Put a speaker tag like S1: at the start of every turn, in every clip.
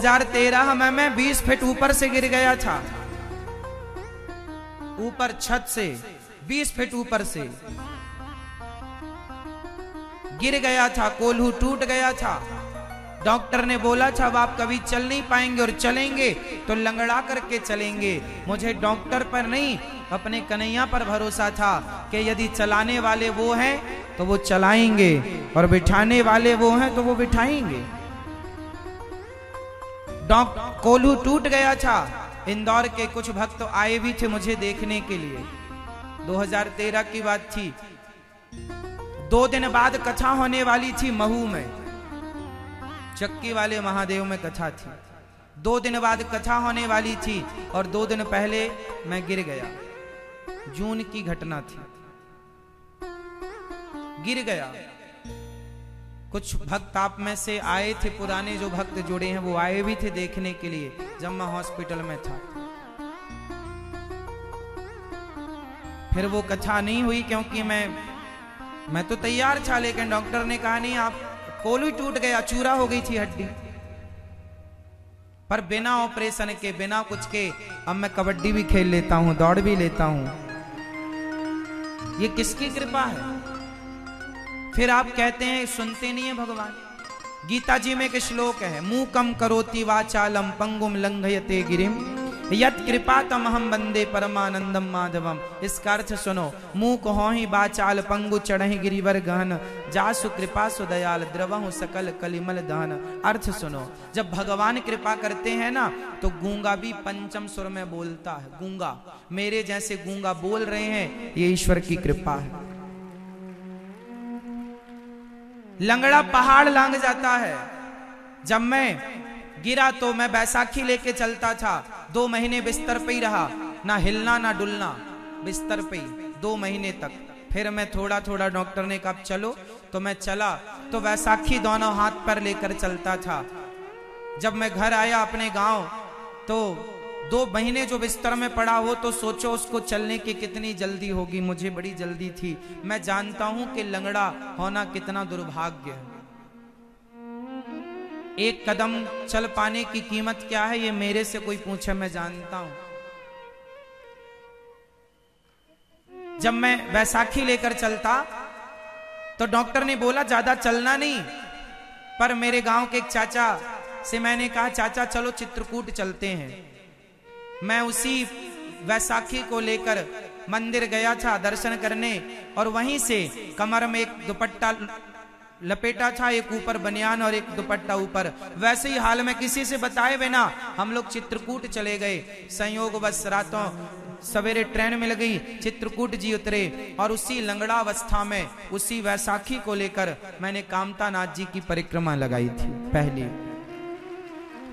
S1: 2013 में मैं 20 फीट ऊपर से गिर गया था, ऊपर छत से 20 फीट ऊपर से गिर गया था, कोल्हू टूट गया था। डॉक्टर ने बोला था अब आप कभी चल नहीं पाएंगे और चलेंगे तो लंगड़ा करके चलेंगे। मुझे डॉक्टर पर नहीं अपने कन्हैया पर भरोसा था कि यदि चलाने वाले वो हैं तो वो चलाएंगे और बिठाने वाले वो हैं तो वो बिठाएंगे। कोल्हू टूट गया था। इंदौर के कुछ भक्त आए भी थे मुझे देखने के लिए। 2013 की बात थी। 2 दिन बाद कथा होने वाली थी महू में, चक्की वाले महादेव में कथा थी। 2 दिन बाद कथा होने वाली थी और 2 दिन पहले मैं गिर गया। जून की घटना थी, गिर गया। कुछ भक्त आप में से आए थे, पुराने जो भक्त जुड़े हैं वो आए भी थे देखने के लिए जब मैं हॉस्पिटल में था। फिर वो कथा नहीं हुई क्योंकि मैं तो तैयार था, लेकिन डॉक्टर ने कहा नहीं, आप कोल्हू टूट गया, चूरा हो गई थी हड्डी। पर बिना ऑपरेशन के, बिना कुछ के अब मैं कबड्डी भी खेल लेता हूं, दौड़ भी लेता हूं। ये किसकी कृपा है? फिर आप कहते हैं सुनते नहीं है भगवान। गीता जी में एक श्लोक है, मूकम करोति वाचालम पंगुम लंघयते गिरिम यत् कृपा तमहम वंदे परमानंदम माधवम। इसका अर्थ सुनो, मूक हो ही बाचाल पंगु चढ़हि गिरिवर गहन जासु कृपा सुदयाल द्रवहु सकल कलिमल दहन। अर्थ सुनो, जब भगवान कृपा करते हैं ना तो गूंगा भी पंचम सुर में बोलता है। गूंगा, मेरे जैसे गूंगा बोल रहे हैं, ये ईश्वर की कृपा है। लंगड़ा पहाड़ लांग जाता है। जब मैं गिरा तो मैं बैसाखी लेके चलता था। 2 महीने बिस्तर पे ही रहा, ना हिलना ना डुलना, बिस्तर पे ही 2 महीने तक। फिर मैं थोड़ा थोड़ा, डॉक्टर ने कहा चलो, तो मैं चला। तो बैसाखी दोनों हाथ पर लेकर चलता था। जब मैं घर आया अपने गांव तो 2 महीने जो बिस्तर में पड़ा हो, तो सोचो उसको चलने की कितनी जल्दी होगी। मुझे बड़ी जल्दी थी। मैं जानता हूं कि लंगड़ा होना कितना दुर्भाग्य है। 1 कदम चल पाने की कीमत क्या है, ये मेरे से कोई पूछे, मैं जानता हूं। जब मैं बैसाखी लेकर चलता तो डॉक्टर ने बोला ज्यादा चलना नहीं, पर मेरे गांव के एक चाचा से मैंने कहा चाचा चलो चित्रकूट चलते हैं। मैं उसी बैसाखी को लेकर मंदिर गया था दर्शन करने, और वहीं से कमर में एक दुपट्टा लपेटा था, एक ऊपर बनियान और एक दुपट्टा ऊपर। वैसे ही हाल में किसी से बताए बिना हम लोग चित्रकूट चले गए। संयोग बस रातों सवेरे ट्रेन मिल गई, चित्रकूट जी उतरे, और उसी लंगड़ा अवस्था में उसी वैसाखी को लेकर मैंने कामता नाथ जी की परिक्रमा लगाई थी पहली।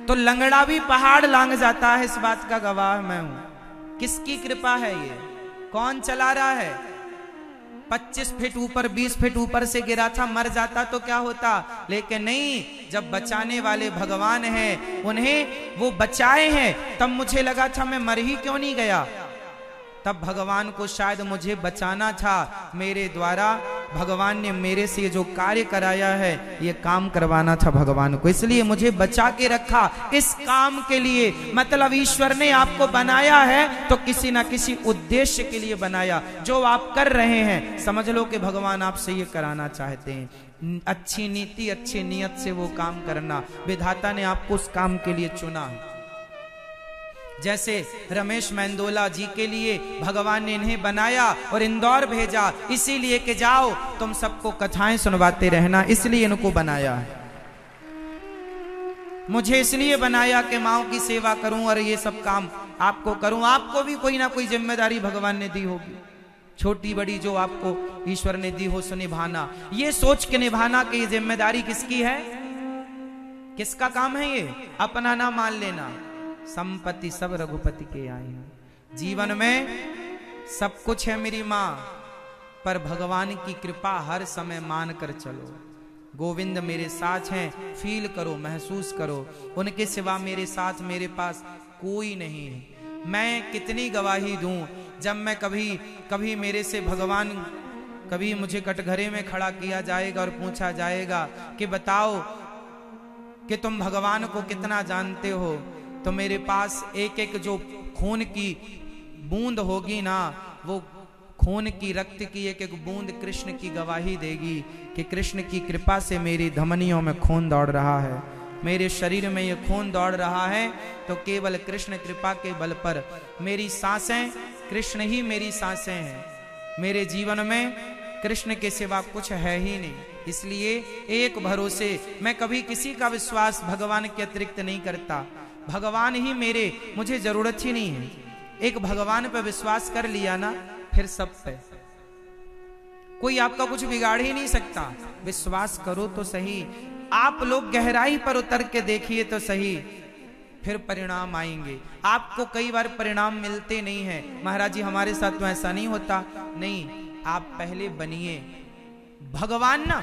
S1: तो लंगड़ा भी पहाड़ लांग जाता है, इस बात का गवाह मैं हूं। किसकी कृपा है ये? कौन चला रहा है? 25 फीट ऊपर, 20 फीट ऊपर से गिरा था, मर जाता तो क्या होता? लेकिन नहीं, जब बचाने वाले भगवान हैं, उन्हें वो बचाए हैं, तब मुझे लगा था मैं मर ही क्यों नहीं गया। तब भगवान को शायद मुझे बचाना था। मेरे द्वारा भगवान ने मेरे से जो कार्य कराया है, ये काम करवाना था भगवान को, इसलिए मुझे बचा के रखा इस काम के लिए। मतलब ईश्वर ने आपको बनाया है तो किसी ना किसी उद्देश्य के लिए बनाया। जो आप कर रहे हैं समझ लो कि भगवान आपसे ये कराना चाहते हैं। अच्छी नीति, अच्छी नियत से वो काम करना, विधाता ने आपको उस काम के लिए चुना है। जैसे रमेश मेंदोला जी के लिए भगवान ने इन्हें बनाया और इंदौर भेजा, इसीलिए कि जाओ तुम सबको कथाएं सुनवाते रहना, इसलिए इनको बनाया है। मुझे इसलिए बनाया कि माओ की सेवा करूं और ये सब काम आपको करूं। आपको भी कोई ना कोई जिम्मेदारी भगवान ने दी होगी, छोटी बड़ी, जो आपको ईश्वर ने दी हो सो निभाना। ये सोच के निभाना कि ये जिम्मेदारी किसकी है, किसका काम है, ये अपना ना मान लेना। संपत्ति सब रघुपति के आए हैं। जीवन में सब कुछ है मेरी माँ, पर भगवान की कृपा हर समय मान कर चलो। गोविंद मेरे साथ हैं, फील करो, महसूस करो। उनके सिवा मेरे साथ, मेरे पास कोई नहीं है। मैं कितनी गवाही दूं, जब मैं कभी मेरे से भगवान, कभी मुझे कटघरे में खड़ा किया जाएगा और पूछा जाएगा कि बताओ कि तुम भगवान को कितना जानते हो, तो मेरे पास एक एक जो खून की बूंद होगी ना, वो खून की रक्त की एक एक बूंद कृष्ण की गवाही देगी कि कृष्ण की कृपा से मेरी धमनियों में खून दौड़ रहा है, मेरे शरीर में ये खून दौड़ रहा है। तो केवल कृष्ण कृपा के बल पर मेरी सांसें, कृष्ण ही मेरी सांसें हैं, मेरे जीवन में कृष्ण के सिवा कुछ है ही नहीं। इसलिए एक भरोसे, मैं कभी किसी का विश्वास भगवान के अतिरिक्त नहीं करता। भगवान ही मेरे, मुझे जरूरत ही नहीं है। एक भगवान पर विश्वास कर लिया ना, फिर सब पे कोई आपका कुछ बिगाड़ ही नहीं सकता। विश्वास करो तो सही, आप लोग गहराई पर उतर के देखिए तो सही, फिर परिणाम आएंगे। आपको कई बार परिणाम मिलते नहीं है, महाराज जी हमारे साथ तो ऐसा नहीं होता, नहीं, आप पहले बनिए। भगवान ना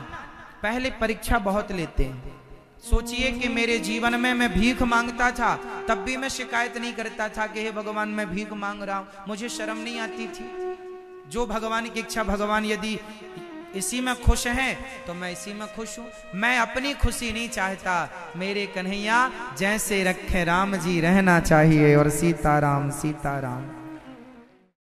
S1: पहले परीक्षा बहुत लेते हैं। सोचिए कि मेरे जीवन में मैं भीख मांगता था, तब भी मैं शिकायत नहीं करता था कि हे भगवान मैं भीख मांग रहा हूं, मुझे शर्म नहीं आती थी। जो भगवान की इच्छा, भगवान यदि इसी में खुश हैं तो मैं इसी में खुश हूं। मैं अपनी खुशी नहीं चाहता, मेरे कन्हैया जैसे रखे राम जी रहना चाहिए, और सीताराम सीताराम।